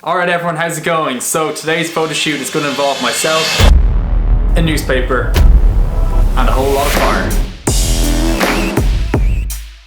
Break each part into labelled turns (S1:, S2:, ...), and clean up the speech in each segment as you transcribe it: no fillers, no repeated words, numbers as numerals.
S1: Alright everyone, how's it going? So today's photo shoot is going to involve myself, a newspaper, and a whole lot of fire.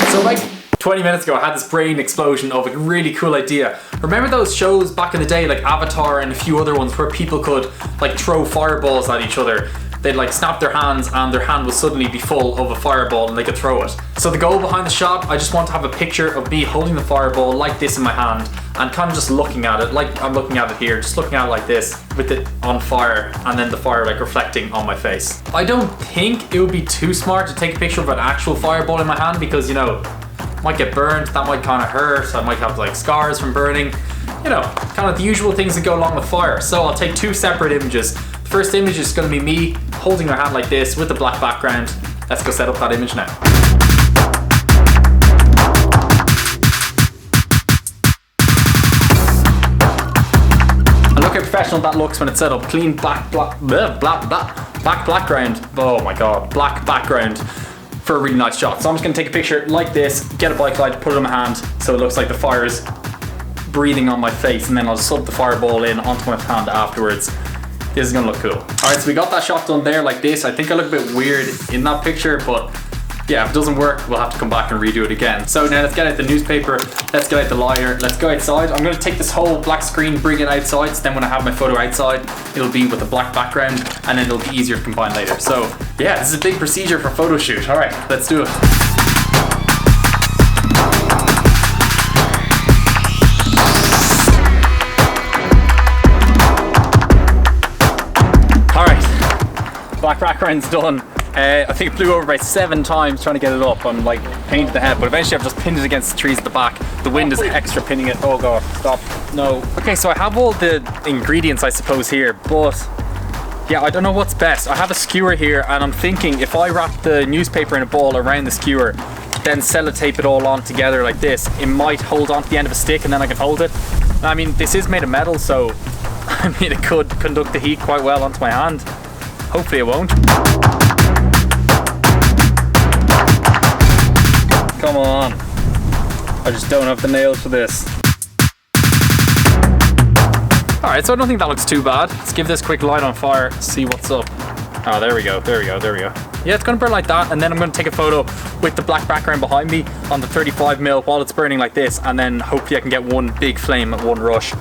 S1: So like 20 minutes ago I had this brain explosion of a really cool idea. Remember those shows back in the day like Avatar and a few other ones where people could like throw fireballs at each other? They'd like snap their hands and their hand would suddenly be full of a fireball and they could throw it. So the goal behind the shot, I just want to have a picture of me holding the fireball like this in my hand and kind of just looking at it like I'm looking at it here, just looking at it like this with it on fire and then the fire like reflecting on my face. I don't think it would be too smart to take a picture of an actual fireball in my hand because, you know, might get burned, that might kind of hurt, I might have like scars from burning, you know, kind of the usual things that go along with fire. So I'll take two separate images. The first image is going to be me holding my hand like this with a black background. Let's go set up that image now. And look how professional that looks when it's set up. Clean black background. Oh my god, black background for a really nice shot. So I'm just going to take a picture like this, get a bike light, put it on my hand so it looks like the fire is breathing on my face, and then I'll sub the fireball in onto my hand afterwards. This is gonna look cool. Alright, so we got that shot done there like this. I think I look a bit weird in that picture, but yeah, if it doesn't work, we'll have to come back and redo it again. So now let's get out the newspaper, let's get out the liner, let's go outside. I'm gonna take this whole black screen, bring it outside, so then when I have my photo outside, it'll be with a black background, and then it'll be easier to combine later. So yeah, this is a big procedure for photo shoot. Alright, let's do it. Black background's done. I think it flew over about 7 times trying to get it up. I'm like painted the head, but eventually I've just pinned it against the trees at the back. The wind is extra pinning it. Oh god, stop. No. Okay, so I have all the ingredients I suppose here, but yeah, I don't know what's best. I have a skewer here and I'm thinking if I wrap the newspaper in a ball around the skewer, then sellotape it all on together like this, it might hold on to the end of a stick and then I can hold it. I mean, this is made of metal, so I mean it could conduct the heat quite well onto my hand. Hopefully it won't. Come on. I just don't have the nails for this. Alright, so I don't think that looks too bad. Let's give this a quick light on fire, see what's up. Oh, there we go, there we go, there we go. Yeah, it's gonna burn like that, and then I'm gonna take a photo with the black background behind me on the 35mm while it's burning like this, and then hopefully I can get one big flame at one rush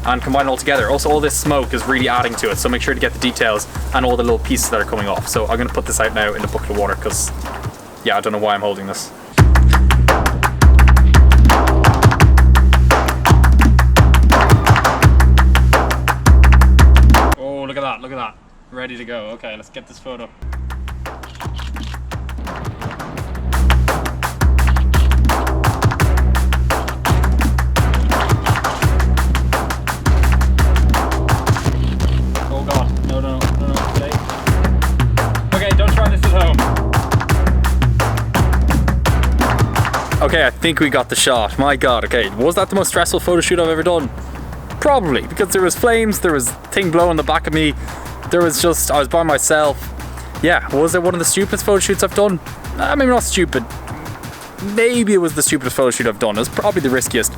S1: and combine it all together. Also, all this smoke is really adding to it, so make sure to get the details and all the little pieces that are coming off. So I'm going to put this out now in a bucket of water because, yeah, I don't know why I'm holding this. Oh, look at that, look at that. Ready to go. Okay, let's get this photo. Okay, I think we got the shot. My god, okay. Was that the most stressful photo shoot I've ever done? Probably, because there was flames, there was thing blowing the back of me, there was just, I was by myself. Yeah, was it one of the stupidest photo shoots I've done? Maybe not stupid. Maybe it was the stupidest photo shoot I've done. It was probably the riskiest.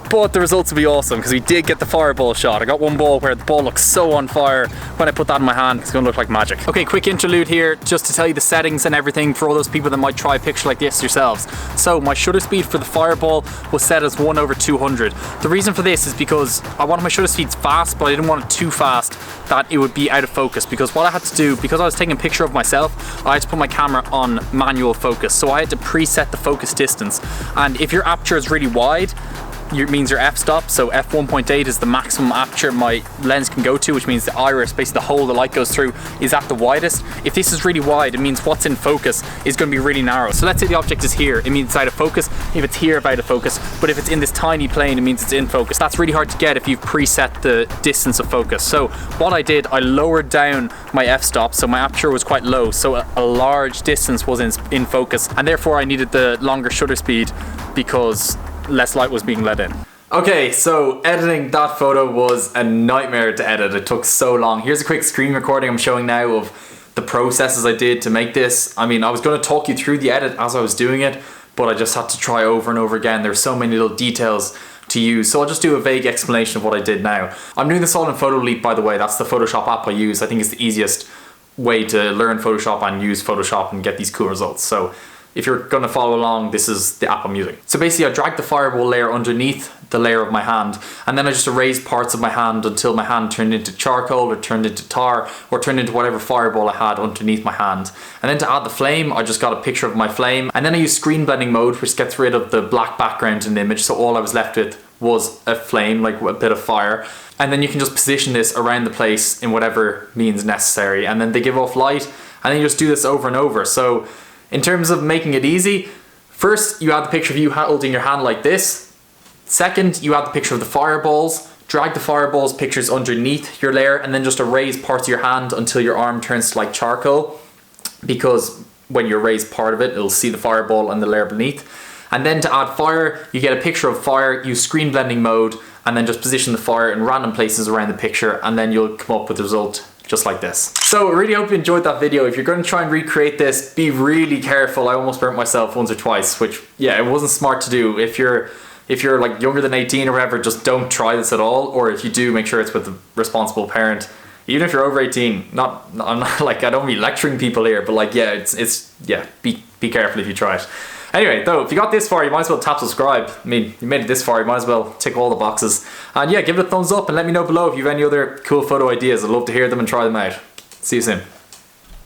S1: But the results will be awesome because we did get the fireball shot. I got one ball where the ball looks so on fire. When I put that in my hand, it's gonna look like magic. Okay, quick interlude here just to tell you the settings and everything for all those people that might try a picture like this yourselves. So my shutter speed for the fireball was set as 1/200. The reason for this is because I wanted my shutter speeds fast, but I didn't want it too fast that it would be out of focus, because what I had to do, because I was taking a picture of myself, I had to put my camera on manual focus. So I had to preset the focus distance. And if your aperture is really wide, it means your f-stop, so f1.8 is the maximum aperture my lens can go to, which means the iris, basically the hole the light goes through, is at the widest. If this is really wide, it means what's in focus is going to be really narrow. So let's say the object is here, it means it's out of focus. If it's here, out of focus. But if it's in this tiny plane, it means it's in focus. That's really hard to get if you've preset the distance of focus. So what I did, I lowered down my f-stop, so my aperture was quite low, so a large distance was in focus, and therefore I needed the longer shutter speed because less light was being let in. Okay, so editing that photo was a nightmare to edit. It took so long. Here's a quick screen recording I'm showing now of the processes I did to make this. I mean, I was going to talk you through the edit as I was doing it, but I just had to try over and over again. There's so many little details to use. So I'll just do a vague explanation of what I did now. I'm doing this all in Photoleap, by the way. That's the Photoshop app I use. I think it's the easiest way to learn Photoshop and use Photoshop and get these cool results. So if you're gonna follow along, this is the app I'm using. So basically I drag the fireball layer underneath the layer of my hand, and then I just erased parts of my hand until my hand turned into charcoal or turned into tar or turned into whatever fireball I had underneath my hand. And then to add the flame, I just got a picture of my flame, and then I used screen blending mode, which gets rid of the black background in the image, so all I was left with was a flame, like a bit of fire. And then you can just position this around the place in whatever means necessary, and then they give off light, and then you just do this over and over. So in terms of making it easy, first you add the picture of you holding your hand like this. Second, you add the picture of the fireballs, drag the fireballs pictures underneath your layer, and then just erase parts of your hand until your arm turns to like charcoal, because when you erase part of it, it'll see the fireball and the layer beneath. And then to add fire, you get a picture of fire, use screen blending mode, and then just position the fire in random places around the picture, and then you'll come up with the result just like this. So I really hope you enjoyed that video. If you're going to try and recreate this, be really careful. I almost burnt myself once or twice, which, yeah, it wasn't smart to do. If you're like younger than 18 or whatever, just don't try this at all. Or if you do, make sure it's with a responsible parent. Even if you're over 18, I'm not like, I don't be lecturing people here, but like, yeah, be careful if you try it. Anyway, though, if you got this far, you might as well tap subscribe. I mean, you made it this far, you might as well tick all the boxes. And yeah, give it a thumbs up and let me know below if you have any other cool photo ideas. I'd love to hear them and try them out. See you soon.